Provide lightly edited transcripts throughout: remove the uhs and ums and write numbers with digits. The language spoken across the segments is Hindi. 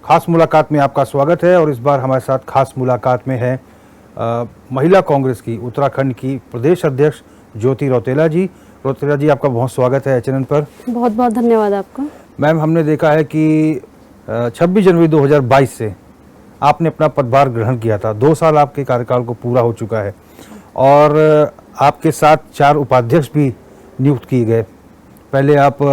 खास मुलाकात में आपका स्वागत है। और इस बार हमारे साथ खास मुलाकात में है महिला कांग्रेस की उत्तराखंड की प्रदेश अध्यक्ष ज्योति रौतेला जी। रौतेला जी, आपका बहुत स्वागत है चैनल पर। बहुत बहुत धन्यवाद आपका। मैम, हमने देखा है कि 26 जनवरी 2022 से आपने अपना पदभार ग्रहण किया था। 2 साल आपके कार्यकाल को पूरा हो चुका है और आपके साथ 4 उपाध्यक्ष भी नियुक्त किए गए। पहले आप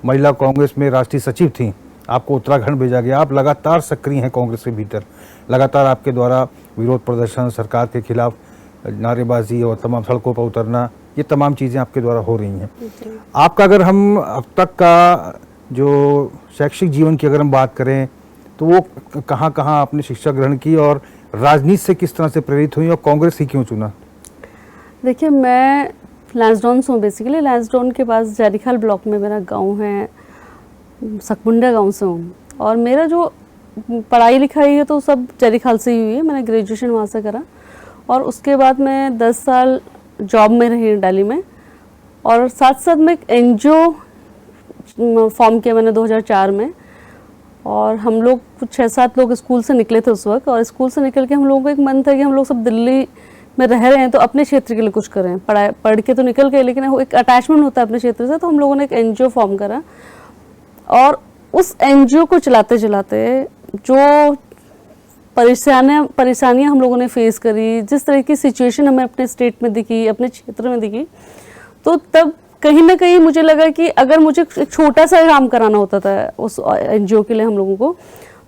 महिला कांग्रेस में राष्ट्रीय सचिव थीं, आपको उत्तराखंड भेजा गया। आप लगातार सक्रिय हैं कांग्रेस के भीतर। लगातार आपके द्वारा विरोध प्रदर्शन, सरकार के खिलाफ नारेबाजी और तमाम सड़कों पर उतरना, ये तमाम चीज़ें आपके द्वारा हो रही हैं। आपका अगर हम अब तक का जो शैक्षिक जीवन की अगर हम बात करें तो वो कहाँ कहाँ आपने शिक्षा ग्रहण की और राजनीति से किस तरह से प्रेरित हुई और कांग्रेस ही क्यों चुना? देखिए, मैं लैंसडाउन से हूँ। बेसिकली लैंसडाउन के पास जारीखाल ब्लॉक में मेरा गांव है, सकमुंडा गांव से हूँ। और मेरा जो पढ़ाई लिखाई है तो सब जारीखाल से ही हुई है। मैंने ग्रेजुएशन वहाँ से करा और उसके बाद मैं 10 साल जॉब में रही दिल्ली में। और साथ साथ में एक NGO फॉर्म किया मैंने 2004 में। और हम लोग कुछ 6-7 लोग स्कूल से निकले थे उस वक्त। और स्कूल से निकल के हम लोगों को एक मन था कि हम लोग सब दिल्ली में रह रहे हैं तो अपने क्षेत्र के लिए कुछ करें। पढ़ के तो निकल गए, लेकिन एक अटैचमेंट होता है अपने क्षेत्र से। तो हम लोगों ने एक NGO फॉर्म करा और उस NGO को चलाते चलाते जो परेशानियां हम लोगों ने फेस करी, जिस तरह की सिचुएशन हमें अपने स्टेट में दिखी, अपने क्षेत्र में दिखी, तो तब कहीं ना कहीं मुझे लगा कि अगर मुझे एक छोटा सा काम कराना होता था उस NGO के लिए हम लोगों को,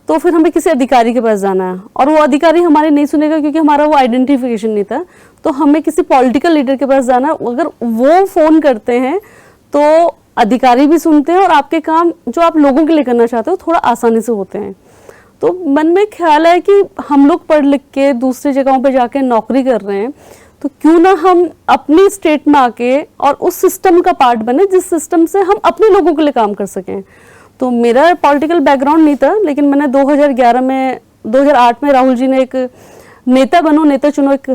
तो फिर हमें किसी अधिकारी के पास जाना है और वो अधिकारी हमारे नहीं सुनेगा क्योंकि हमारा वो आइडेंटिफिकेशन नहीं था। तो हमें किसी पॉलिटिकल लीडर के पास जाना, अगर वो फ़ोन करते हैं तो अधिकारी भी सुनते हैं और आपके काम जो आप लोगों के लिए करना चाहते हो थोड़ा आसानी से होते हैं। तो मन में ख्याल है कि हम लोग पढ़ लिख के दूसरी जगहों पे जाके नौकरी कर रहे हैं, तो क्यों ना हम अपनी स्टेट में आके और उस सिस्टम का पार्ट बने जिस सिस्टम से हम अपने लोगों के लिए काम कर सकें। तो मेरा पॉलिटिकल बैकग्राउंड नहीं था, लेकिन मैंने 2008 में राहुल जी ने एक नेता बनो नेता चुनो एक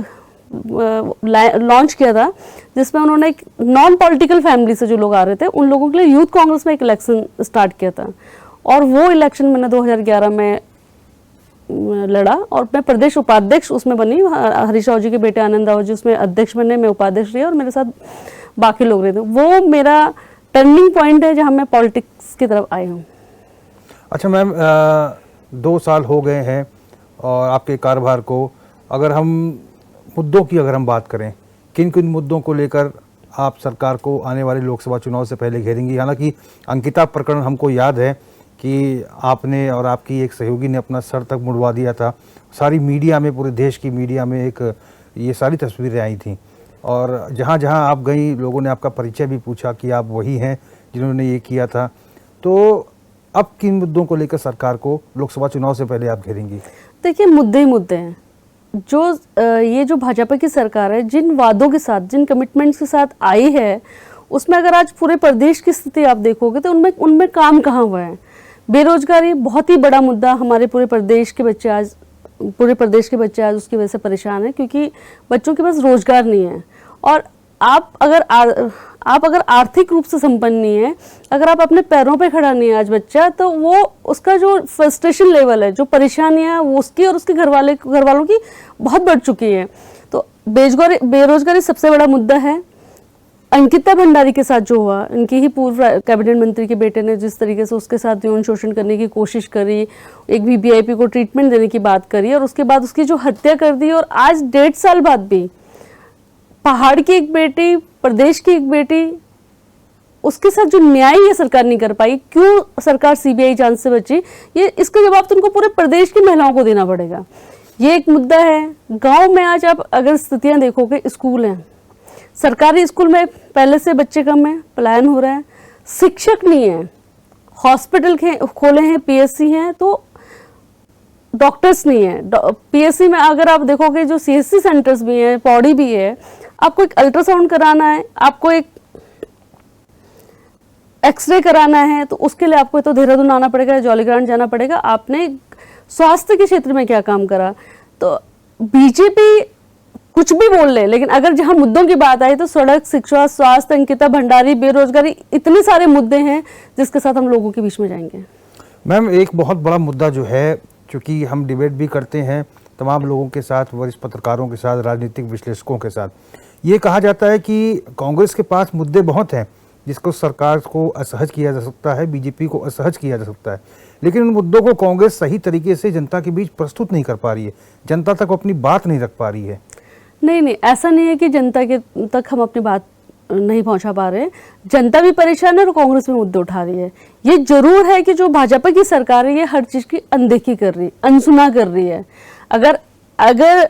लॉन्च किया था, जिसमें उन्होंने एक नॉन पॉलिटिकल फैमिली से जो लोग आ रहे थे उन लोगों के लिए यूथ कांग्रेस में एक इलेक्शन स्टार्ट किया था। और वो इलेक्शन मैंने 2011 में लड़ा और मैं प्रदेश उपाध्यक्ष उसमें बनी। हरीश राव जी के बेटे आनंद राव जी उसमें अध्यक्ष बने, मैं उपाध्यक्ष रही और मेरे साथ बाकी लोग रहे थे। वो मेरा टर्निंग पॉइंट है जहाँ मैं पॉलिटिक्स की तरफ आई हूँ। अच्छा मैम, 2 साल हो गए हैं और आपके कार्यभार को, अगर हम मुद्दों की अगर हम बात करें, किन किन मुद्दों को लेकर आप सरकार को आने वाले लोकसभा चुनाव से पहले घेरेंगी? हालांकि अंकिता प्रकरण हमको याद है कि आपने और आपकी एक सहयोगी ने अपना सर तक मुड़वा दिया था। सारी मीडिया में, पूरे देश की मीडिया में एक ये सारी तस्वीरें आई थी और जहाँ जहाँ आप गई लोगों ने आपका परिचय भी पूछा कि आप वही हैं जिन्होंने ये किया था। तो अब किन मुद्दों को लेकर सरकार को लोकसभा चुनाव से पहले आप घेरेंगी? देखिए, मुद्दे ही मुद्दे हैं। ये जो भाजपा की सरकार है, जिन वादों के साथ, जिन कमिटमेंट्स के साथ आई है, उसमें अगर आज पूरे प्रदेश की स्थिति आप देखोगे तो उनमें काम कहाँ हुआ है। बेरोजगारी बहुत ही बड़ा मुद्दा, हमारे पूरे प्रदेश के बच्चे आज उसकी वजह से परेशान हैं क्योंकि बच्चों के पास रोजगार नहीं है। और आप अगर आर्थिक रूप से संपन्न नहीं है, अगर आप अपने पैरों पे खड़ा नहीं है आज बच्चा, तो वो उसका जो फ्रस्ट्रेशन लेवल है, जो परेशानियां वो उसकी और उसके घर वालों की बहुत बढ़ चुकी है। तो बेरोजगारी सबसे बड़ा मुद्दा है। अंकिता भंडारी के साथ जो हुआ, इनकी ही पूर्व कैबिनेट मंत्री के बेटे ने जिस तरीके से उसके साथ यौन शोषण करने की कोशिश करी, एक VVIP को ट्रीटमेंट देने की बात करी और उसके बाद उसकी जो हत्या कर दी, और आज 1.5 साल बाद भी पहाड़ की एक बेटी, प्रदेश की एक बेटी, उसके साथ जो न्याय ये सरकार नहीं कर पाई। क्यों सरकार CBI जांच से बची, ये इसका जवाब तो उनको पूरे प्रदेश की महिलाओं को देना पड़ेगा। ये एक मुद्दा है। गांव में आज आप अगर स्थितियां देखोगे, स्कूल हैं, सरकारी स्कूल में पहले से बच्चे कम हैं, पलायन हो रहा है, शिक्षक नहीं है, हॉस्पिटल खोले हैं, PSC हैं तो डॉक्टर्स नहीं है। PSC में अगर आप देखोगे जो CSC सेंटर्स भी हैं, पौड़ी भी है, आपको एक अल्ट्रासाउंड कराना है, आपको एक एक्सरे कराना है, तो उसके लिए आपको तो देहरादून आना पड़ेगा, जौलीग्रांट जाना पड़ेगा। आपने स्वास्थ्य के क्षेत्र में क्या काम करा? तो बीजेपी कुछ भी बोल ले, लेकिन अगर जहां मुद्दों की बात आई तो सड़क, शिक्षा, स्वास्थ्य, अंकिता भंडारी, बेरोजगारी, इतने सारे मुद्दे हैं जिसके साथ हम लोगों के बीच में जाएंगे। मैम, एक बहुत बड़ा मुद्दा जो है, क्योंकि हम डिबेट भी करते हैं तमाम लोगों के साथ, वरिष्ठ पत्रकारों के साथ, राजनीतिक विश्लेषकों के साथ, ये कहा जाता है कि कांग्रेस के पास मुद्दे बहुत हैं जिसको सरकार को असहज किया जा सकता है, बीजेपी को असहज किया जा सकता है, लेकिन उन मुद्दों को कांग्रेस सही तरीके से जनता के बीच प्रस्तुत नहीं कर पा रही है, जनता तक अपनी बात नहीं रख पा रही है। नहीं, ऐसा नहीं है कि जनता के तक हम अपनी बात नहीं पहुंचा पा रहे। जनता भी परेशान है और कांग्रेस भी मुद्दे उठा रही है। ये जरूर है कि जो भाजपा की सरकार है ये हर चीज की अनदेखी कर रही है, अनसुना कर रही है। अगर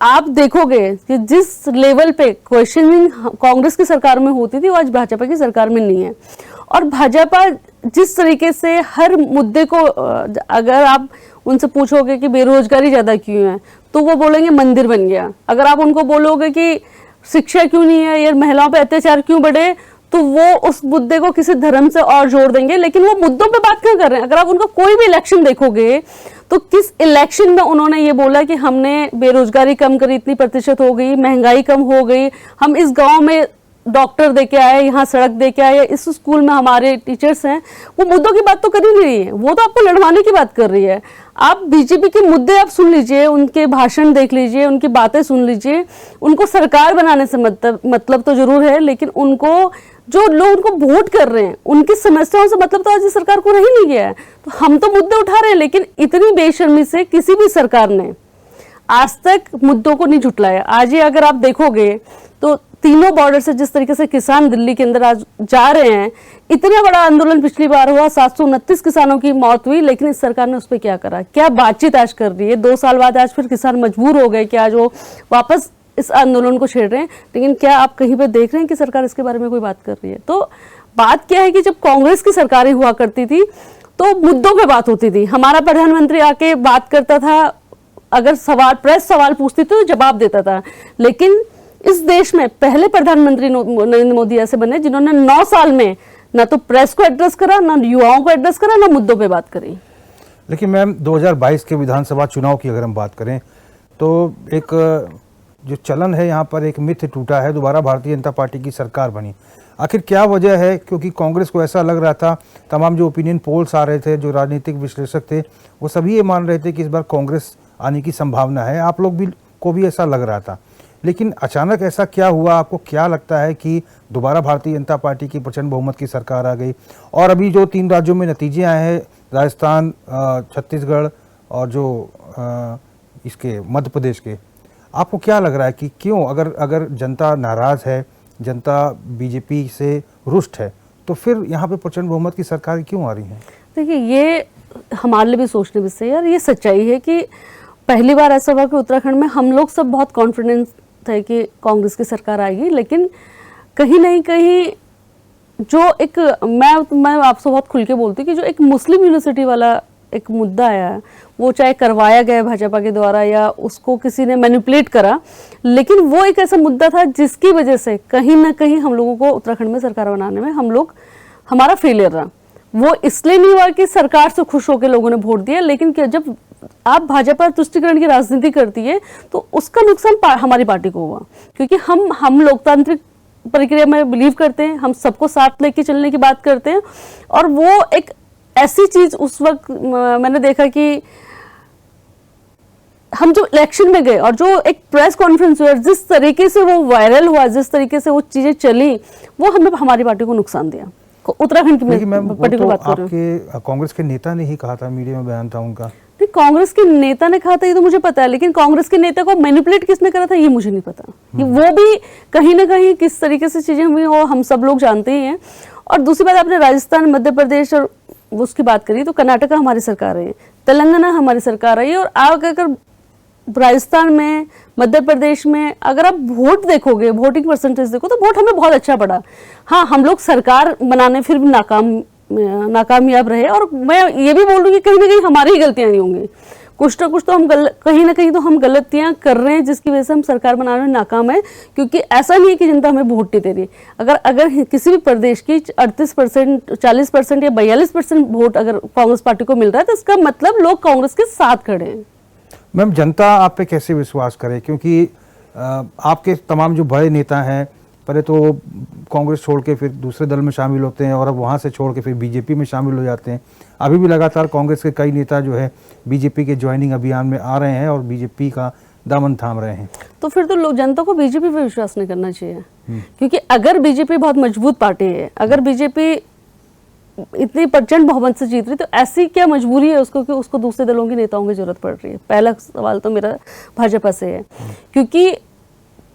आप देखोगे कि जिस लेवल पे क्वेश्चनिंग कांग्रेस की सरकार में होती थी वो आज भाजपा की सरकार में नहीं है। और भाजपा जिस तरीके से हर मुद्दे को, अगर आप उनसे पूछोगे कि बेरोजगारी ज्यादा क्यों है तो वो बोलेंगे मंदिर बन गया। अगर आप उनको बोलोगे कि शिक्षा क्यों नहीं है या महिलाओं पे अत्याचार क्यों बढ़े तो वो उस मुद्दे को किसी धर्म से और जोड़ देंगे, लेकिन वो मुद्दों पे बात क्यों कर रहे हैं। अगर आप उनका कोई भी इलेक्शन देखोगे तो किस इलेक्शन में उन्होंने ये बोला कि हमने बेरोजगारी कम करी, इतनी प्रतिशत हो गई, महंगाई कम हो गई, हम इस गांव में डॉक्टर दे के आए, यहाँ सड़क दे के आए, इस स्कूल में हमारे टीचर्स हैं। वो मुद्दों की बात तो कर ही नहीं रही है, वो तो आपको लड़वाने की बात कर रही है। आप बीजेपी के मुद्दे आप सुन लीजिए, उनके भाषण देख लीजिए, उनकी बातें सुन लीजिए। उनको सरकार बनाने से मतलब तो जरूर है, लेकिन उनको जो लोग उनको वोट कर रहे हैं उनकी समस्याओं से मतलब तो आज इस सरकार को रह नहीं गया है। तो हम तो मुद्दे उठा रहे हैं, लेकिन इतनी बेशर्मी से किसी भी सरकार ने आज तक मुद्दों को नहीं झुटलाया। आज ये अगर आप देखोगे तो तीनों बॉर्डर से जिस तरीके से किसान दिल्ली के अंदर आज जा रहे हैं, इतना बड़ा आंदोलन पिछली बार हुआ, 729 किसानों की मौत हुई, लेकिन इस सरकार ने उस पर क्या करा, क्या बातचीत आज कर रही है। 2 साल बाद आज फिर किसान मजबूर हो गए कि आज वो वापस इस आंदोलन को छेड़ रहे हैं, लेकिन क्या आप कहीं पर देख रहे हैं कि सरकार इसके बारे में कोई बात कर रही है। तो बात क्या है कि जब कांग्रेस की सरकारें हुआ करती थी तो मुद्दों पे बात होती थी। हमारा प्रधानमंत्री आके बात करता था, अगर प्रेस सवाल पूछती थी तो जवाब देता था। लेकिन इस देश में पहले प्रधानमंत्री नरेंद्र मोदी ऐसे बने जिन्होंने 9 साल में ना तो प्रेस को एड्रेस करा, ना युवाओं को एड्रेस करा, ना मुद्दों पे बात करी। लेकिन मैम, 2022 के विधानसभा चुनाव की अगर हम बात करें तो एक जो चलन है यहाँ पर, एक मिथ टूटा है, दोबारा भारतीय जनता पार्टी की सरकार बनी। आखिर क्या वजह है? क्योंकि कांग्रेस को ऐसा लग रहा था, तमाम जो ओपिनियन पोल्स आ रहे थे, जो राजनीतिक विश्लेषक थे, वो सभी ये मान रहे थे कि इस बार कांग्रेस आने की संभावना है। आप लोग को भी ऐसा लग रहा था, लेकिन अचानक ऐसा क्या हुआ? आपको क्या लगता है कि दोबारा भारतीय जनता पार्टी की प्रचंड बहुमत की सरकार आ गई? और अभी जो 3 राज्यों में नतीजे आए हैं, राजस्थान, छत्तीसगढ़ और जो इसके मध्य प्रदेश के, आपको क्या लग रहा है कि क्यों, अगर जनता नाराज है, जनता बीजेपी से रुष्ट है, तो फिर यहाँ पे प्रचंड बहुमत की सरकार क्यों आ रही है? देखिए, ये हमारे लिए भी सोचने विषय है। यार, ये सच्चाई है कि पहली बार ऐसा हुआ कि उत्तराखंड में हम लोग सब बहुत कॉन्फिडेंस थे कि कांग्रेस की सरकार आएगी, लेकिन कहीं नहीं कहीं जो एक मैं आपसे बहुत खुल के बोलती हूँ कि जो एक मुस्लिम यूनिवर्सिटी वाला एक मुद्दा आया है, वो चाहे करवाया गया भाजपा के द्वारा या उसको किसी ने मैनिपुलेट करा, लेकिन वो एक ऐसा मुद्दा था जिसकी वजह से कहीं ना कहीं हम लोगों को उत्तराखंड में सरकार बनाने में हमारा फेलियर रहा। वो इसलिए नहीं हुआ कि सरकार से खुश होकर लोगों ने वोट दिया, लेकिन जब आप भाजपा तुष्टिकरण की राजनीति करती है तो उसका नुकसान हमारी पार्टी को हुआ, क्योंकि हम लोकतांत्रिक प्रक्रिया में बिलीव करते हैं, हम सबको साथ लेके चलने की बात करते हैं। और वो एक ऐसी चीज उस वक्त मैंने देखा कि हम जो इलेक्शन में गए और जो एक प्रेस कॉन्फ्रेंस हुआ, जिस तरीके से वो वायरल हुआ, जिस तरीके से वो चीजें चली, वो हमें हमारी पार्टी को नुकसान दिया। उत्तराखंड की पार्टी की बात कर रही हूं। कांग्रेस के नेता ने ही कहा था, मीडिया में बयान था उनका। नहीं, कांग्रेस के नेता ने कहा था ये तो मुझे पता है, लेकिन कांग्रेस के नेता को मैनिपुलेट किसने करा था ये मुझे नहीं पता। कि वो भी कहीं ना कहीं किस तरीके से चीजें हुई वो हम सब लोग जानते ही हैं। और दूसरी बात, आपने राजस्थान, मध्य प्रदेश और उसकी बात करी तो कर्नाटका हमारी सरकार है, तेलंगाना हमारी सरकार है। और अगर राजस्थान में, मध्य प्रदेश में अगर आप वोट देखोगे, वोटिंग परसेंटेज देखो तो वोट हमें बहुत अच्छा पड़ा। हाँ, हम लोग सरकार बनाने फिर भी नाकामयाब रहे। और मैं ये भी बोल रही हूँ कि कहीं ना कहीं हमारी ही गलतियां नहीं होंगी, कुछ ना कुछ तो हम कहीं ना कहीं तो हम गलतियां कर रहे हैं जिसकी वजह से हम सरकार बनाने में नाकाम है। क्योंकि ऐसा नहीं है कि जनता हमें वोट नहीं दे रही। अगर किसी भी प्रदेश की 38%, 40% या 42% वोट अगर कांग्रेस पार्टी को मिल रहा है तो इसका मतलब लोग कांग्रेस के साथ खड़े हैं। मैम, जनता आप पे कैसे विश्वास करे? क्योंकि आपके तमाम जो बड़े नेता हैं, पहले तो कांग्रेस छोड़ के फिर दूसरे दल में शामिल होते हैं और अब वहाँ से छोड़ के फिर बीजेपी में शामिल हो जाते हैं। अभी भी लगातार कांग्रेस के कई नेता जो है बीजेपी के ज्वाइनिंग अभियान में आ रहे हैं और बीजेपी का दामन थाम रहे हैं। तो फिर तो लोग जनता को बीजेपी पे विश्वास नहीं करना चाहिए, क्योंकि अगर बीजेपी बहुत मजबूत पार्टी है, अगर बीजेपी इतनी प्रचंड बहुमत से जीत रही, तो ऐसी क्या मजबूरी है उसको कि उसको दूसरे दलों के नेताओं की जरूरत पड़ रही है? पहला सवाल तो मेरा भाजपा से है, क्योंकि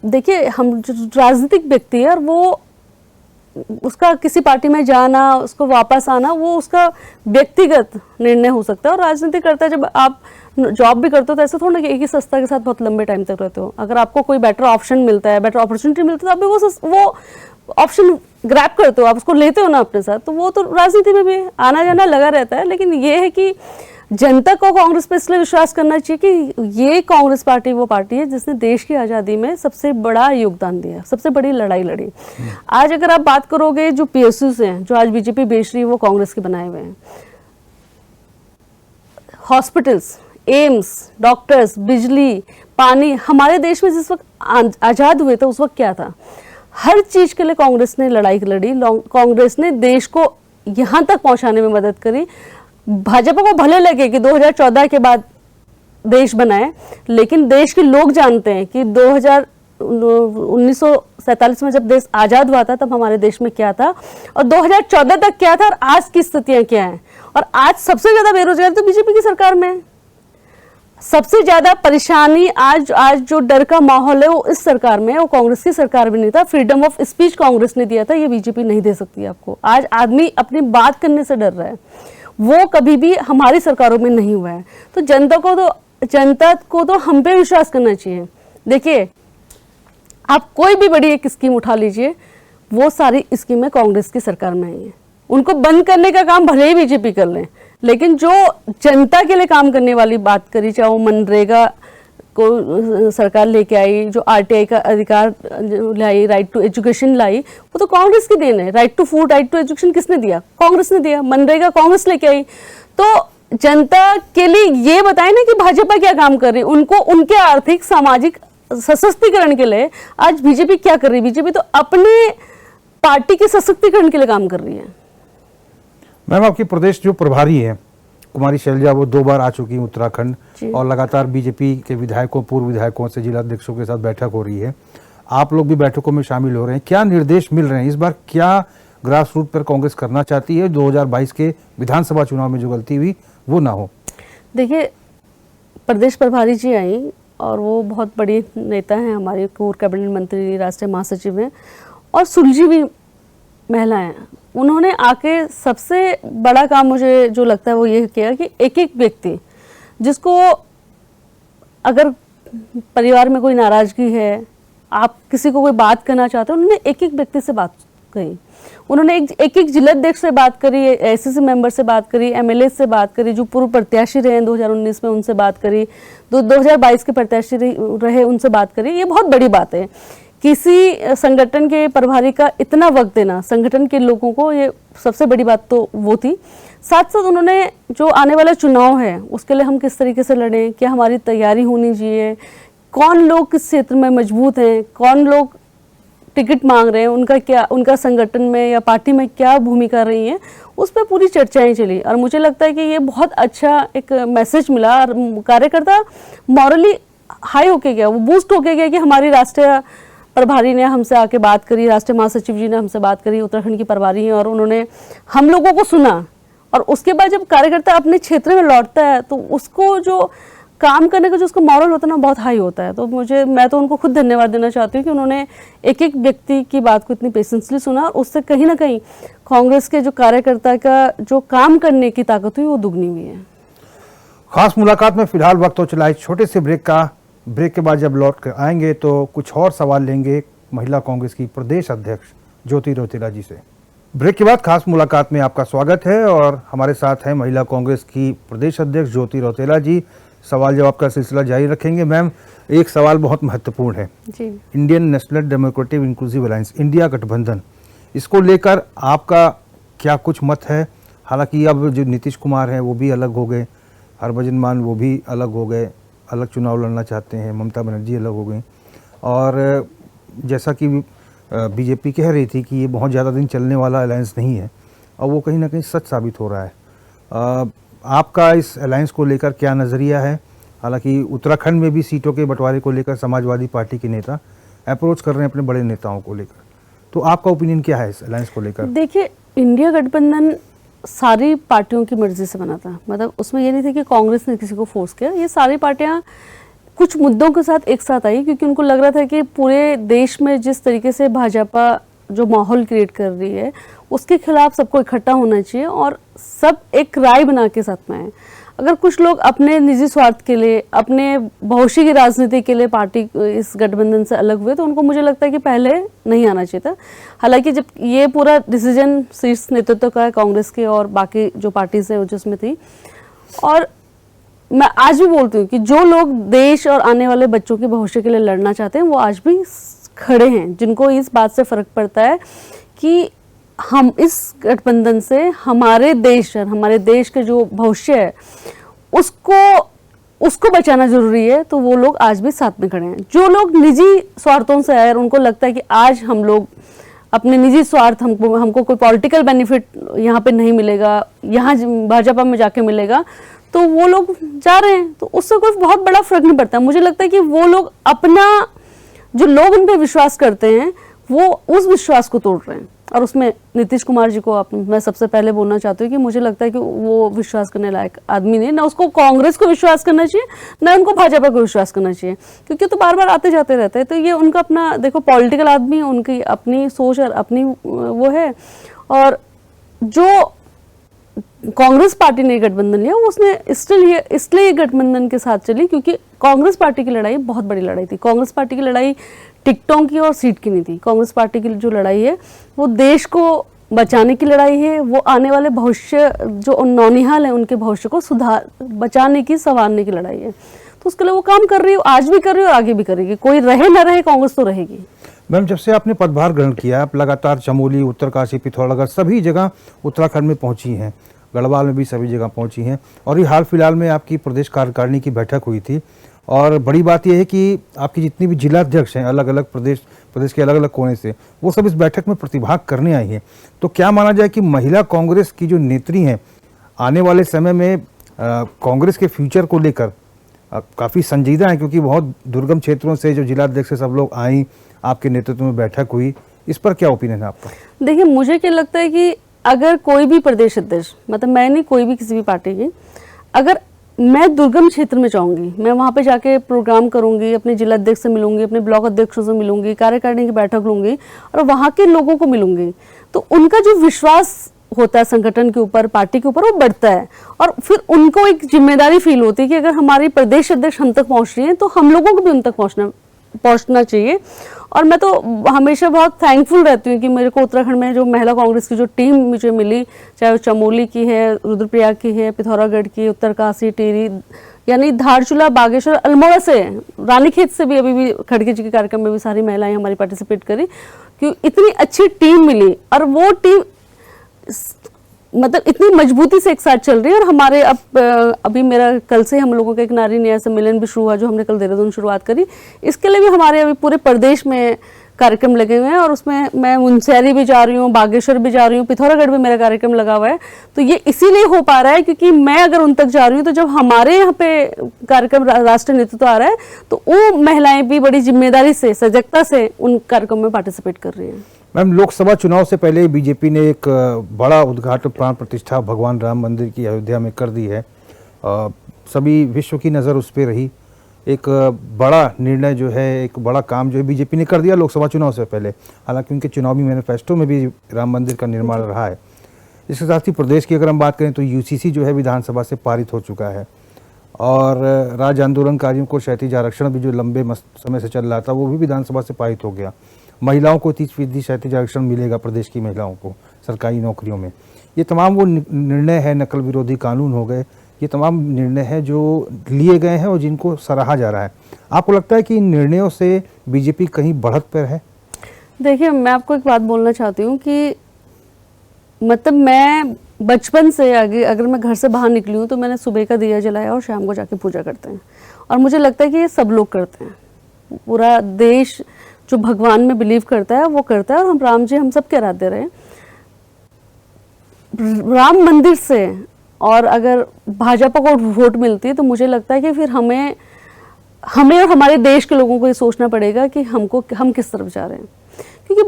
देखिए हम जो राजनीतिक व्यक्ति है और वो उसका किसी पार्टी में जाना, उसको वापस आना, वो उसका व्यक्तिगत निर्णय हो सकता है। और राजनीति करता है, जब आप जॉब भी करते हो तो ऐसे थोड़ा ना कि एक ही संस्था के साथ बहुत लंबे टाइम तक रहते हो। अगर आपको कोई बेटर ऑप्शन मिलता है, बेटर अपॉर्चुनिटी मिलती है, तो आप भी वो ऑप्शन ग्रैब करते हो, आप उसको लेते हो ना अपने साथ। तो वो तो राजनीति में भी आना जाना लगा रहता है। लेकिन ये है कि जनता को कांग्रेस पे इसलिए विश्वास करना चाहिए कि ये कांग्रेस पार्टी वो पार्टी है जिसने देश की आज़ादी में सबसे बड़ा योगदान दिया, सबसे बड़ी लड़ाई लड़ी। आज अगर आप बात करोगे, जो PSUs हैं जो आज बीजेपी बेच रही है, वो कांग्रेस के बनाए हुए हैं। हॉस्पिटल्स, एम्स, डॉक्टर्स, बिजली, पानी, हमारे देश में जिस वक्त आज़ाद हुए थे उस वक्त क्या था? हर चीज़ के लिए कांग्रेस ने लड़ाई लड़ी, कांग्रेस ने देश को यहाँ तक पहुँचाने में मदद करी। भाजपा को भले लगे कि 2014 के बाद देश बनाए, लेकिन देश के लोग जानते हैं कि 1947 में जब देश आज़ाद हुआ था तब हमारे देश में क्या था और 2014 तक क्या था और आज की स्थितियाँ क्या हैं। और आज सबसे ज़्यादा बेरोजगारी तो बीजेपी की सरकार में है। सबसे ज्यादा परेशानी आज जो डर का माहौल है वो इस सरकार में है, वो कांग्रेस की सरकार में नहीं था। फ्रीडम ऑफ स्पीच कांग्रेस ने दिया था, ये बीजेपी नहीं दे सकती आपको। आज आदमी अपनी बात करने से डर रहा है, वो कभी भी हमारी सरकारों में नहीं हुआ है। तो जनता को तो हम पे विश्वास करना चाहिए। देखिए, आप कोई भी बड़ी एक स्कीम उठा लीजिए, वो सारी स्कीमें कांग्रेस की सरकार में आई है। उनको बंद करने का काम भले ही बीजेपी कर लें, लेकिन जो जनता के लिए काम करने वाली बात करी, चाहे वो मनरेगा को सरकार लेके आई, जो RTI का अधिकार लाई, राइट टू एजुकेशन लाई, वो तो कांग्रेस की देन है। Right to food, right to education किसने दिया? कांग्रेस ने दिया। मनरेगा कांग्रेस लेके आई। तो जनता के लिए ये बताए ना कि भाजपा क्या काम कर रही है, उनको उनके आर्थिक सामाजिक सशक्तिकरण के लिए आज बीजेपी क्या कर रही है? बीजेपी तो अपने पार्टी के सशक्तिकरण के लिए काम कर रही है। मैम, आपकी प्रदेश जो प्रभारी है कुमारी शैलजा, वो 2 बार आ चुकी हैं उत्तराखंड और लगातार बीजेपी के विधायकों, पूर्व विधायकों से, जिला अध्यक्षों के साथ बैठक हो रही है। आप लोग भी बैठकों में शामिल हो रहे हैं, क्या निर्देश मिल रहे हैं? इस बार क्या ग्रास रूट पर कांग्रेस करना चाहती है 2022 के विधानसभा चुनाव में जो गलती हुई वो ना हो? देखिए, प्रदेश प्रभारी जी आई और वो बहुत बड़ी नेता हैं, हमारे पूर्व कैबिनेट मंत्री, राष्ट्रीय महासचिव हैं और सुलझी हुई महिला हैं। उन्होंने आके सबसे बड़ा काम मुझे जो लगता है वो ये किया कि एक एक व्यक्ति जिसको, अगर परिवार में कोई नाराजगी है, आप किसी को कोई बात करना चाहते हो, उन्होंने एक एक व्यक्ति से बात कही। उन्होंने एक एक जिलाध्यक्ष से बात करी, AICC मेंबर से बात करी, MLA से बात करी, जो पूर्व प्रत्याशी रहे 2019 में उनसे बात करी, 2022 के प्रत्याशी रहे उनसे बात करी। ये बहुत बड़ी बात है। किसी संगठन के प्रभारी का इतना वक्त देना संगठन के लोगों को, ये सबसे बड़ी बात तो वो थी। साथ साथ उन्होंने जो आने वाला चुनाव है उसके लिए हम किस तरीके से लड़ें, क्या हमारी तैयारी होनी चाहिए, कौन लोग किस क्षेत्र में मजबूत हैं, कौन लोग टिकट मांग रहे हैं, उनका संगठन में या पार्टी में क्या भूमिका रही है, उस पर पूरी चर्चाएं चली। और मुझे लगता है कि ये बहुत अच्छा एक मैसेज मिला और कार्यकर्ता मॉरली हाई होके गया, वो बूस्ट होके गया कि हमारी राष्ट्रीय प्रभारी ने हमसे आके बात करी, राष्ट्रीय महासचिव जी ने हमसे बात करी, उत्तराखंड की प्रभारी हैं, और उन्होंने हम लोगों को सुना। और उसके बाद जब कार्यकर्ता अपने क्षेत्र में लौटता है तो उसको जो काम करने का जो उसका मॉरल होता है ना, बहुत हाई होता है। तो मैं तो उनको खुद धन्यवाद देना चाहती हूँ कि उन्होंने एक एक व्यक्ति की बात को इतनी पेशेंसली सुना और उससे कहीं ना कहीं कांग्रेस के जो कार्यकर्ता का जो काम करने की ताकत हुई वो दुगनी हुई है। खास मुलाकात में फिलहाल वक्त हो चला है छोटे से ब्रेक के बाद जब लौट कर आएंगे तो कुछ और सवाल लेंगे महिला कांग्रेस की प्रदेश अध्यक्ष ज्योति रौतेला जी से। ब्रेक के बाद खास मुलाकात में आपका स्वागत है और हमारे साथ हैं महिला कांग्रेस की प्रदेश अध्यक्ष ज्योति रौतेला जी। सवाल जवाब का सिलसिला जारी रखेंगे। मैम, एक सवाल बहुत महत्वपूर्ण है जी। Indian national democratic inclusive alliance, India गठबंधन, इसको लेकर आपका क्या कुछ मत है? हालांकि अब जो नीतीश कुमार हैं वो भी अलग हो गए, हरभजन मान वो भी अलग हो गए, अलग चुनाव लड़ना चाहते हैं, ममता बनर्जी अलग हो गई, और जैसा कि बीजेपी कह रही थी कि ये बहुत ज़्यादा दिन चलने वाला अलायंस नहीं है, और वो कहीं ना कहीं सच साबित हो रहा है। आपका इस अलायंस को लेकर क्या नज़रिया है? हालांकि उत्तराखंड में भी सीटों के बंटवारे को लेकर समाजवादी पार्टी के नेता अप्रोच कर रहे हैं अपने बड़े नेताओं को लेकर, तो आपका ओपिनियन क्या है इस अलायंस को लेकर? देखिए, इंडिया गठबंधन सारी पार्टियों की मर्जी से बना था। मतलब उसमें ये नहीं था कि कांग्रेस ने किसी को फोर्स किया। ये सारी पार्टियां कुछ मुद्दों के साथ एक साथ आई क्योंकि उनको लग रहा था कि पूरे देश में जिस तरीके से भाजपा जो माहौल क्रिएट कर रही है उसके खिलाफ सबको इकट्ठा होना चाहिए और सब एक राय बना के साथ में आए। अगर कुछ लोग अपने निजी स्वार्थ के लिए, अपने भविष्य की राजनीति के लिए पार्टी इस गठबंधन से अलग हुए, तो उनको मुझे लगता है कि पहले नहीं आना चाहिए था। हालांकि जब ये पूरा डिसीजन शीर्ष नेतृत्व का है कांग्रेस के और बाकी जो पार्टीज है जिसमें थी, और मैं आज भी बोलती हूँ कि जो लोग देश और आने वाले बच्चों के भविष्य के लिए लड़ना चाहते हैं वो आज भी खड़े हैं, जिनको इस बात से फर्क पड़ता है कि हम इस गठबंधन से हमारे देश और हमारे देश के जो भविष्य है उसको बचाना जरूरी है। तो वो लोग आज भी साथ में खड़े हैं। जो लोग निजी स्वार्थों से आए और उनको लगता है कि आज हम लोग अपने निजी स्वार्थ, हमको कोई पॉलिटिकल बेनिफिट यहाँ पे नहीं मिलेगा, यहाँ भाजपा में जाके मिलेगा, तो वो लोग जा रहे हैं, तो उससे कोई बहुत बड़ा फर्क नहीं पड़ता। मुझे लगता है कि वो लोग अपना, जो लोग उन पे विश्वास करते हैं वो उस विश्वास को तोड़ रहे हैं। और उसमें नीतीश कुमार जी को मैं सबसे पहले बोलना चाहती हूँ कि मुझे लगता है कि वो विश्वास करने लायक आदमी नहीं, ना उसको कांग्रेस को विश्वास करना चाहिए, ना उनको भाजपा को विश्वास करना चाहिए, क्योंकि तो बार बार आते जाते रहते हैं। तो ये उनका अपना, देखो, पॉलिटिकल आदमी, उनकी अपनी सोच और अपनी वो है। और जो कांग्रेस पार्टी ने गठबंधन लिया उसने इसलिए गठबंधन के साथ चली क्योंकि कांग्रेस पार्टी की लड़ाई बहुत बड़ी लड़ाई थी। कांग्रेस पार्टी की लड़ाई टिकटों की और सीट की नहीं थी। कांग्रेस पार्टी की जो लड़ाई है वो देश को बचाने की लड़ाई है, वो आने वाले भविष्य, जो नौनिहाल है उनके भविष्य को बचाने की, संवारने की लड़ाई है। तो उसके लिए वो काम कर रही है, आज भी कर रही है और आगे भी करेगी। कोई रहे ना रहे, कांग्रेस तो रहेगी। मैम, जब से आपने पदभार ग्रहण किया, आप लगातार चमोली, उत्तरकाशी, पिथौरागढ़ सभी जगह उत्तराखंड में पहुंची हैं, गढ़वाल में भी सभी जगह पहुंची हैं, और ये हाल फिलहाल में आपकी प्रदेश कार्यकारिणी की बैठक हुई थी। और बड़ी बात यह है कि आपकी जितनी भी जिलाध्यक्ष हैं अलग अलग प्रदेश के अलग अलग कोने से, वो सब इस बैठक में प्रतिभाग करने आई हैं। तो क्या माना जाए कि महिला कांग्रेस की जो नेत्री हैं आने वाले समय में कांग्रेस के फ्यूचर को लेकर काफ़ी संजीदा हैं, क्योंकि बहुत दुर्गम क्षेत्रों से जो जिलाध्यक्ष सब लोग आई, आपके नेतृत्व में बैठक हुई, इस पर क्या ओपिनियन है आपका? देखिए, मुझे क्या लगता है कि अगर कोई भी प्रदेश अध्यक्ष, मतलब मैं नहीं, कोई भी किसी भी पार्टी की, अगर मैं दुर्गम क्षेत्र में जाऊंगी, मैं वहां पे जाके प्रोग्राम करूंगी, अपने जिला अध्यक्ष से मिलूंगी, अपने ब्लॉक अध्यक्षों से मिलूंगी, कार्यकारिणी की बैठक लूंगी और वहां के लोगों को मिलूंगी, तो उनका जो विश्वास होता है संगठन के ऊपर, पार्टी के ऊपर, वो बढ़ता है। और फिर उनको एक जिम्मेदारी फील होती है कि अगर हमारी प्रदेश अध्यक्ष हम तक पहुंच रही है तो हम लोगों को भी उन तक पहुंचना चाहिए। और मैं तो हमेशा बहुत थैंकफुल रहती हूँ कि मेरे को उत्तराखंड में जो महिला कांग्रेस की जो टीम मुझे मिली, चाहे वो चमोली की है, रुद्रप्रयाग की है, पिथौरागढ़ की, उत्तरकाशी, टिहरी, यानी धारचूला, बागेश्वर, अल्मोड़ा से, रानीखेत से भी, अभी भी खड़गे जी के कार्यक्रम में भी सारी महिलाएं हमारी पार्टिसिपेट करी, क्योंकि इतनी अच्छी टीम मिली और वो टीम मतलब इतनी मजबूती से एक साथ चल रही है। और हमारे अभी मेरा कल से हम लोगों का एक नारी न्याय सम्मेलन भी शुरू हुआ, जो हमने कल देहरादून शुरुआत करी। इसके लिए भी हमारे अभी पूरे प्रदेश में कार्यक्रम लगे हुए हैं और उसमें मैं मुनस्यारी भी जा रही हूँ, बागेश्वर भी जा रही हूँ, पिथौरागढ़ भी मेरा कार्यक्रम लगा हुआ है। तो ये इसीलिए हो पा रहा है क्योंकि मैं अगर उन तक जा रही हूँ तो जब हमारे यहाँ पे कार्यक्रम राष्ट्रीय नेतृत्व आ रहा है तो वो महिलाएं भी बड़ी जिम्मेदारी से, सजगता से उन कार्यक्रम में पार्टिसिपेट कर रही हैं। मैम, लोकसभा चुनाव से पहले बीजेपी ने एक बड़ा उद्घाटन, प्राण प्रतिष्ठा भगवान राम मंदिर की अयोध्या में कर दी है। सभी विश्व की नज़र उस पर रही। एक बड़ा निर्णय जो है, एक बड़ा काम जो है बीजेपी ने कर दिया लोकसभा चुनाव से पहले। हालांकि उनके चुनावी मैनिफेस्टो में भी राम मंदिर का निर्माण रहा है। इसके साथ ही प्रदेश की अगर हम बात करें तो यूसीसी जो है विधानसभा से पारित हो चुका है और राज्य आंदोलनकारियों को क्षैतिज आरक्षण भी जो लंबे समय से चल रहा था वो भी विधानसभा से पारित हो गया। महिलाओं को 30% क्षैतिज आरक्षण मिलेगा प्रदेश की महिलाओं को सरकारी नौकरियों में। ये तमाम वो निर्णय है, नकल विरोधी कानून हो गए, ये तमाम निर्णय है जो लिए गए हैं और जिनको सराहा जा रहा है। आपको लगता है कि इन निर्णयों से बीजेपी कहीं बढ़त पर है? देखिए, मैं आपको एक बात बोलना चाहती हूँ कि मतलब मैं बचपन से आगे अगर मैं घर से बाहर निकली हूँ तो मैंने सुबह का दिया जलाया और शाम को जाके पूजा करते हैं। और मुझे लगता है कि ये सब लोग करते हैं। पूरा देश जो भगवान में बिलीव करता है वो करता है, और हम राम जी हम सब के आराध्य रहे। राम मंदिर से और अगर भाजपा को वोट मिलती है तो मुझे लगता है कि फिर हमें और हमारे देश के लोगों को ये सोचना पड़ेगा कि हम किस तरफ जा रहे हैं। क्योंकि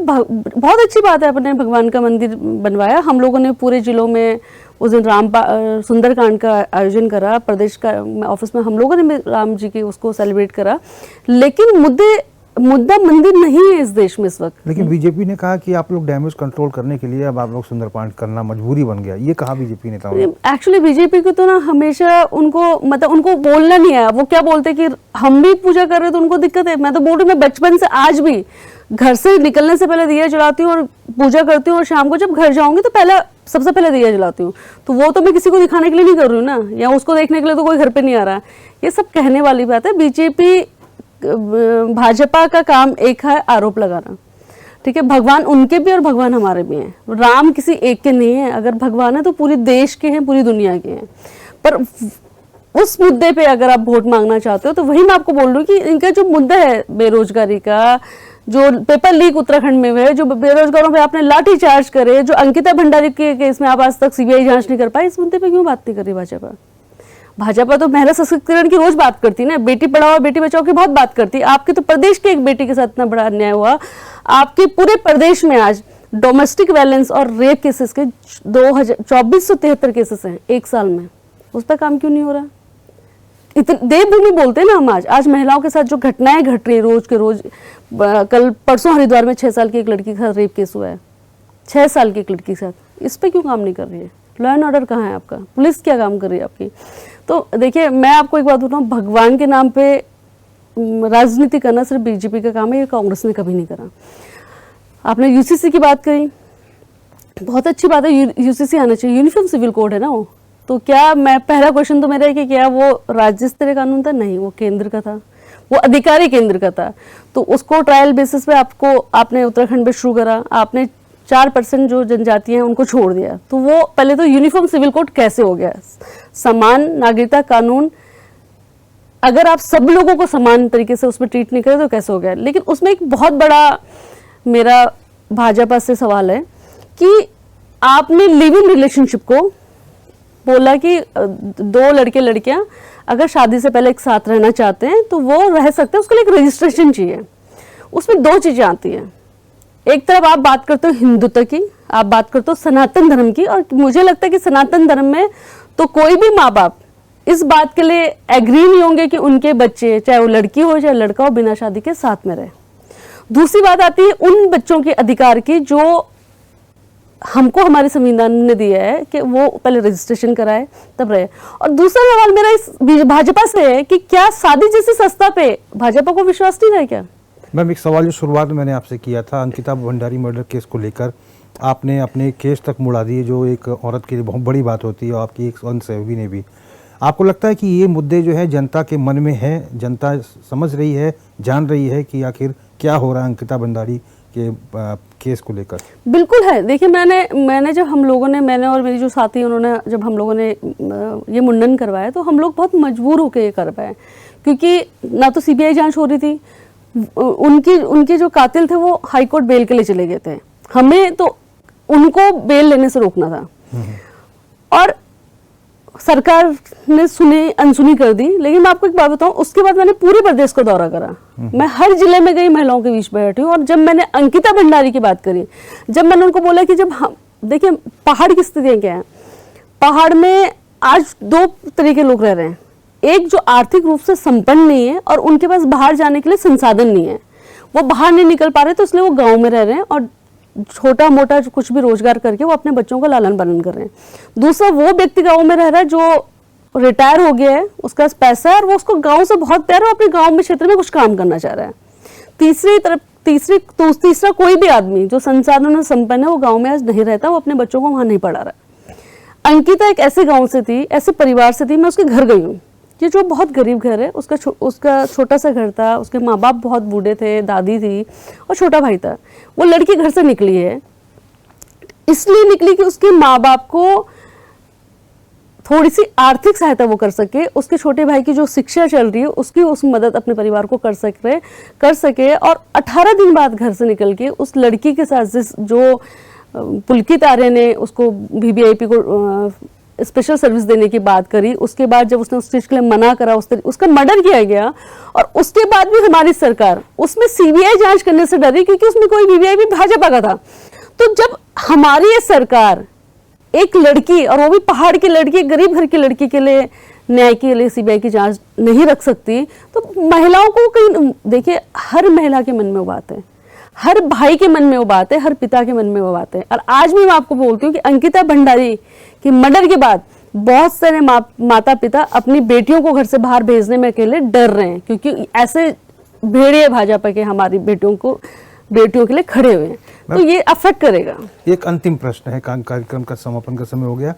बहुत अच्छी बात है अपने भगवान का मंदिर बनवाया। हम लोगों ने पूरे जिलों में उस दिन सुंदरकांड का आयोजन करा, प्रदेश का ऑफिस में हम लोगों ने राम जी की उसको सेलिब्रेट करा, लेकिन मुद्दा मंदिर नहीं है इस देश में इस वक्त। लेकिन बीजेपी ने कहा कि आप लोग डैमेज कंट्रोल करने के लिए अब आप लोग सुंदरकांड करना मजबूरी बन गया, ये कहा बीजेपी नेताओं ने। एक्चुअली बीजेपी को तो ना हमेशा उनको बोलना नहीं आया। वो क्या बोलते कि हम भी पूजा कर रहे हैं तो उनको दिक्कत है। मैं तो बोल रही हूँ, मैं बचपन से आज भी घर से निकलने से पहले दिया जलाती हूँ और पूजा करती हूँ, और शाम को जब घर जाऊंगी तो सबसे पहले दिया जलाती हूँ। तो वो तो मैं किसी को दिखाने के लिए नहीं कर रही हूँ ना, या उसको देखने के लिए तो कोई घर पे नहीं आ रहा। ये सब कहने वाली बात है। बीजेपी भाजपा का काम एक है आरोप लगाना, ठीक है। भगवान उनके भी और भगवान हमारे भी हैं। राम किसी एक के नहीं है, अगर भगवान है तो पूरे देश के हैं, पूरी दुनिया के हैं। पर उस मुद्दे पे अगर आप वोट मांगना चाहते हो तो वही मैं आपको बोल रही हूँ कि इनका जो मुद्दा है बेरोजगारी का, जो पेपर लीक उत्तराखंड में हुए, जो बेरोजगारों पे आपने लाठी चार्ज करे, जो अंकिता भंडारी के केस में आप आज तक सीबीआई जांच नहीं कर पाई, इस मुद्दे पे क्यों बात नहीं कर रही भाजपा तो महिला सशक्तिकरण की रोज बात करती है ना, बेटी पढ़ाओ बेटी बचाओ की बहुत बात करती है। आपके तो प्रदेश के एक बेटी के साथ इतना बड़ा अन्याय हुआ। आपके पूरे प्रदेश में आज डोमेस्टिक वायलेंस और रेप केसेस के 2473 केसेस हैं एक साल में। उस पर काम क्यों नहीं हो रहा? देवभूमि बोलते हैं ना हम। आज महिलाओं के साथ जो घटनाएं घट रही है रोज के रोज, कल परसों हरिद्वार में 6 साल की एक लड़की के साथ रेप केस हुआ है, 6 साल की एक लड़की के साथ। इस पे क्यों काम नहीं कर रही है? लॉ एंड ऑर्डर कहाँ है आपका? पुलिस क्या काम कर रही है आपकी? तो देखिए, मैं आपको एक बात बताऊँ, भगवान के नाम पे राजनीति करना सिर्फ बीजेपी का काम है, ये कांग्रेस ने कभी नहीं करा। आपने यूसीसी की बात करी, बहुत अच्छी बात है, यूसीसी आना चाहिए, यूनिफॉर्म सिविल कोड है ना वो। तो क्या पहला क्वेश्चन तो मेरा है कि क्या वो राज्य स्तरीय कानून था? नहीं, वो केंद्र का था, वो अधिकारी केंद्र का था। तो उसको ट्रायल बेसिस पे आपने उत्तराखंड में शुरू करा, आपने 4% जो जनजातियां हैं उनको छोड़ दिया। तो वो पहले तो यूनिफॉर्म सिविल कोड कैसे हो गया? समान नागरिकता कानून, अगर आप सब लोगों को समान तरीके से उसमें ट्रीट नहीं करें तो कैसे हो गया? लेकिन उसमें एक बहुत बड़ा मेरा भाजपा से सवाल है कि आपने लिव इन रिलेशनशिप को बोला कि 2 लड़के लड़कियां अगर शादी से पहले एक साथ रहना चाहते हैं तो वो रह सकते हैं, उसके लिए एक रजिस्ट्रेशन चाहिए। उसमें 2 चीजें आती हैं। एक तरफ आप बात करते हो हिंदुत्व की, आप बात करते हो सनातन धर्म की, और मुझे लगता है कि सनातन धर्म में तो कोई भी माँ बाप इस बात के लिए एग्री नहीं होंगे कि उनके बच्चे, चाहे वो लड़की हो चाहे लड़का हो, बिना शादी के साथ में रहे। दूसरी बात आती है उन बच्चों के अधिकार की जो हमको हमारे संविधान ने दिया है कि वो पहले रजिस्ट्रेशन कराए तब रहे। और दूसरा सवाल मेरा इस भाजपा से है कि क्या शादी जैसे सस्ता पे भाजपा को विश्वास नहीं है क्या? मैम, एक सवाल जो शुरुआत में मैंने आपसे किया था, अंकिता भंडारी मर्डर केस को लेकर आपने अपने केस तक मुड़ा दिए, जो एक औरत के लिए बहुत बड़ी बात होती है, और आपकी एक सहयोगी ने भी। आपको लगता है कि ये मुद्दे जो है जनता के मन में है, जनता समझ रही है, जान रही है कि आखिर क्या हो रहा है अंकिता भंडारी के केस को लेकर? बिल्कुल है। देखिए, मैंने जब मैंने और मेरी जो साथी उन्होंने जब हम लोगों ने ये मुंडन करवाया तो हम लोग बहुत मजबूर होकर ये कर पाए, क्योंकि ना तो सीबीआई जांच हो रही थी, उनके जो कातिल थे वो हाई कोर्ट बेल के लिए चले गए थे, हमें तो उनको बेल लेने से रोकना था, और सरकार ने अनसुनी कर दी। लेकिन मैं आपको एक बात बताऊं, उसके बाद मैंने पूरे प्रदेश का दौरा करा, मैं हर जिले में गई, महिलाओं के बीच बैठी हूँ। और जब मैंने अंकिता भंडारी की बात करी, जब मैंने उनको बोला कि जब हम देखिए पहाड़ की स्थितियां क्या है, पहाड़ में आज 2 तरह के लोग रह रहे हैं। एक जो आर्थिक रूप से संपन्न नहीं है और उनके पास बाहर जाने के लिए संसाधन नहीं है, वो बाहर नहीं निकल पा रहे, तो इसलिए वो गांव में रह रहे हैं और छोटा मोटा कुछ भी रोजगार करके वो अपने बच्चों का लालन पालन कर रहे हैं। दूसरा वो व्यक्ति गांव में रह रहा है जो रिटायर हो गया है, उसका पैसा है और वो उसको गांव से बहुत प्यार है, अपने गांव में क्षेत्र में कुछ काम करना चाह रहा है। तीसरा कोई भी आदमी जो संसाधनों से संपन्न है, वो गाँव में आज नहीं रहता, वो अपने बच्चों को वहां नहीं पढ़ा रहा। अंकिता एक ऐसे गाँव से थी, ऐसे परिवार से थी, मैं उसके घर गई हूँ, ये जो बहुत गरीब घर है, उसका छोटा सा घर था, उसके माँ बाप बहुत बूढ़े थे, दादी थी और छोटा भाई था। वो लड़की घर से निकली है, इसलिए निकली कि उसके माँ बाप को थोड़ी सी आर्थिक सहायता वो कर सके, उसके छोटे भाई की जो शिक्षा चल रही है उसकी उस मदद अपने परिवार को कर सके और 18 दिन बाद घर से निकल के उस लड़की के साथ जो पुलकित आर्य ने उसको वीवीआईपी को स्पेशल सर्विस देने की बात करी, उसके बाद जब उसने उस चीज के लिए मना करा, उसका मर्डर किया गया और उसके बाद भी हमारी सरकार उसमें सीबीआई जांच करने से डरी क्योंकि उसमें कोई वीवीआईपी भाजपा का था। तो जब हमारी ये सरकार एक लड़की, और वो भी पहाड़ की लड़की, गरीब घर की लड़की के लिए न्याय के लिए सीबीआई की जांच नहीं रख सकती, तो महिलाओं को कहीं देखिए, हर महिला के मन में वो बात है, हर भाई के मन में वो बात है, हर पिता के मन में वो बात है। और आज भी मैं आपको बोलती हूँ कि अंकिता भंडारी की मर्डर के बाद बहुत सारे माता पिता अपनी बेटियों को घर से बाहर भेजने में अकेले डर रहे हैं, क्योंकि ऐसे भेड़िए भाजपा के हमारी बेटियों के लिए खड़े हुए हैं, तो ये अफेक्ट करेगा। एक अंतिम प्रश्न है, कार्यक्रम का समापन का समय हो गया।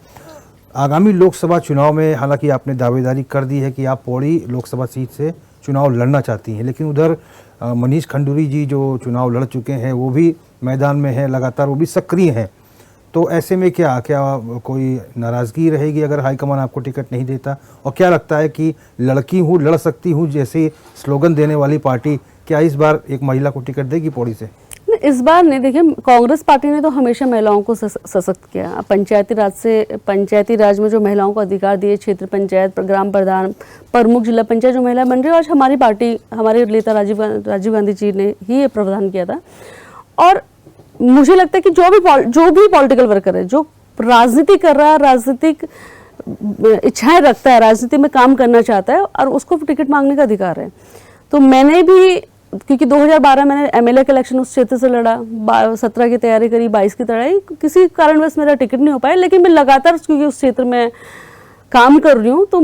आगामी लोकसभा चुनाव में हालांकि आपने दावेदारी कर दी है कि आप पौड़ी लोकसभा सीट से चुनाव लड़ना चाहती हैं, लेकिन उधर मनीष खंडूरी जी जो चुनाव लड़ चुके हैं वो भी मैदान में हैं, लगातार वो भी सक्रिय हैं। तो ऐसे में क्या कोई नाराज़गी रहेगी अगर हाईकमान आपको टिकट नहीं देता? और क्या लगता है कि लड़की हूँ लड़ सकती हूँ जैसे स्लोगन देने वाली पार्टी क्या इस बार एक महिला को टिकट देगी पौड़ी से? इस बार नहीं, देखिए कांग्रेस पार्टी ने तो हमेशा महिलाओं को सशक्त किया। पंचायती राज में जो महिलाओं को अधिकार दिए, क्षेत्र पंचायत, ग्राम प्रधान, प्रमुख, जिला पंचायत जो महिला बन रही है, आज हमारी पार्टी, हमारे नेता राजीव गांधी जी ने ही ये प्रावधान किया था। और मुझे लगता है कि जो भी पॉलिटिकल वर्कर है, जो राजनीति कर रहा है, राजनीतिक इच्छाएं रखता है, राजनीति में काम करना चाहता है, और उसको टिकट मांगने का अधिकार है। तो मैंने भी, क्योंकि 2012 मैंने एमएलए का इलेक्शन उस क्षेत्र से लड़ा, 17 की तैयारी करी, 22 की तैयारी, किसी कारणवश मेरा टिकट नहीं हो पाया, लेकिन मैं लगातार क्योंकि उस क्षेत्र में काम कर रही हूँ, तो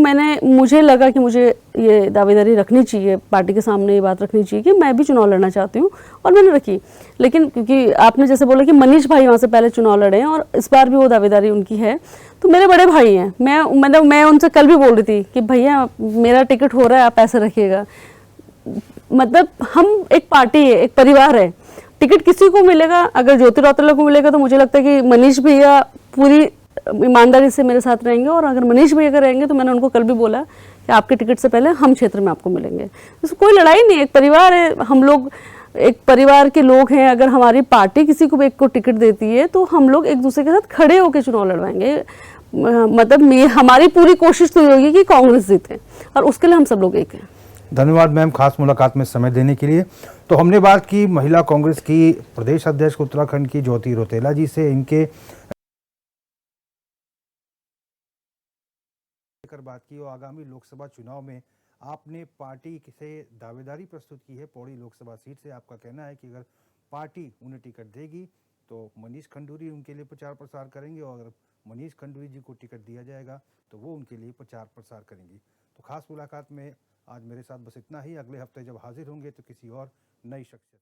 मुझे लगा कि मुझे ये दावेदारी रखनी चाहिए, पार्टी के सामने ये बात रखनी चाहिए कि मैं भी चुनाव लड़ना चाहती हूँ, और मैंने रखी। लेकिन क्योंकि आपने जैसे बोला कि मनीष भाई वहाँ से पहले चुनाव लड़े हैं और इस बार भी वो दावेदारी उनकी है, तो मेरे बड़े भाई हैं, मैं उनसे कल भी बोल रही थी कि भैया मेरा टिकट हो रहा है, आप ऐसे रखिएगा। मतलब हम एक पार्टी है, एक परिवार है, टिकट किसी को मिलेगा, अगर ज्योति रौतेला को मिलेगा तो मुझे लगता है कि मनीष भैया पूरी ईमानदारी से मेरे साथ रहेंगे, और अगर मनीष भैया अगर रहेंगे तो मैंने उनको कल भी बोला कि आपके टिकट से पहले हम क्षेत्र में आपको मिलेंगे। तो कोई लड़ाई नहीं, एक परिवार है, हम लोग एक परिवार के लोग हैं। अगर हमारी पार्टी किसी को एक को टिकट देती है तो हम लोग एक दूसरे के साथ खड़े होकर चुनाव लड़वाएंगे। मतलब हमारी पूरी कोशिश तो ये होगी कि कांग्रेस जीते, और उसके लिए हम सब लोग एक हैं। धन्यवाद मैम, खास मुलाकात में समय देने के लिए। तो हमने बात की महिला कांग्रेस की प्रदेश अध्यक्ष उत्तराखंड की ज्योति रौतेला जी से, इनके बात की और आगामी लोकसभा चुनाव में आपने पार्टी से दावेदारी प्रस्तुत की है पौड़ी लोकसभा सीट से। आपका कहना है कि अगर पार्टी उन्हें टिकट देगी तो मनीष खंडूरी उनके लिए प्रचार प्रसार करेंगे, और अगर मनीष खंडूरी जी को टिकट दिया जाएगा तो वो उनके लिए प्रचार प्रसार करेंगी। तो खास मुलाकात में आज मेरे साथ बस इतना ही। अगले हफ्ते जब हाजिर होंगे तो किसी और नई शख्सियत